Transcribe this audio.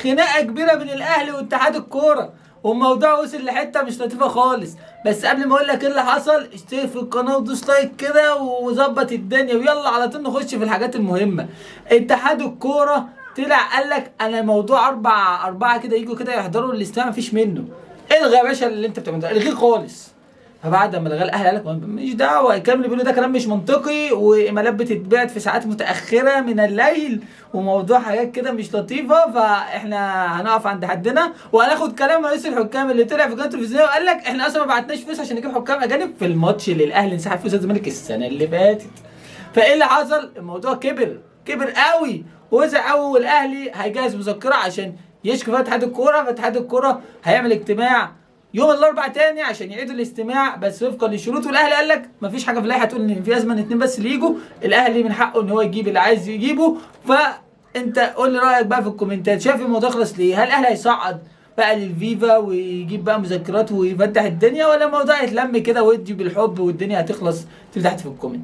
خناقه كبيره بين الاهلي واتحاد الكوره، والموضوع وصل لحته مش لطيفه خالص. بس قبل ما اقول لك ايه اللي حصل، اشترك في القناه ودوس لايك كده وظبط الدنيا، ويلا على طول نخش في الحاجات المهمه. اتحاد الكوره طلع قال لك انا موضوع اربعه كده يجوا كده يحضروا الاستماع مفيش منه. الغى يا باشا اللي انت بتعمله ده، الغيه خالص. فبعد ما الغى الاهلي قال لك ماليش دعوه، الكلام اللي بيقوله ده كلام مش منطقي، وايميلات بتتبعت في ساعات متاخره من الليل، وموضوع حاجات كده مش لطيفه، فاحنا هنقف عند حدنا وهناخد كلام رئيس الحكام اللي طلع في قناه تلفزيونيه وقال لك احنا اصلا ما بعتناش فلوس عشان نجيب حكام اجانب في الماتش اللي الاهلي انسحب فيه قصاد الزمالك السنه اللي فاتت. فايه اللي حصل؟ الموضوع كبر قوي ووسع قوي، والاهلي هيجهز مذكره عشان يشكي فيها اتحاد الكوره، فاتحاد الكوره هيعمل اجتماع يوم الاربعاء تاني عشان يعيدوا الاستماع بس وفقا للشروط. والاهلي قال لك مفيش حاجه في اللائحه تقول ان في ازمه ان اتنين بس اللي يجوا، الاهلي من حقه ان هو يجيب اللي عايز يجيبه. فانت قول لي رايك بقى في الكومنتات، شايف الموضوع خلص ليه؟ هل الاهلي هيصعد بقى للفيفا ويجيب بقى مذكرات ويفتح الدنيا، ولا الموضوع هيتلم كده ويدي بالحب والدنيا هتخلص؟ تحت في الكومنت.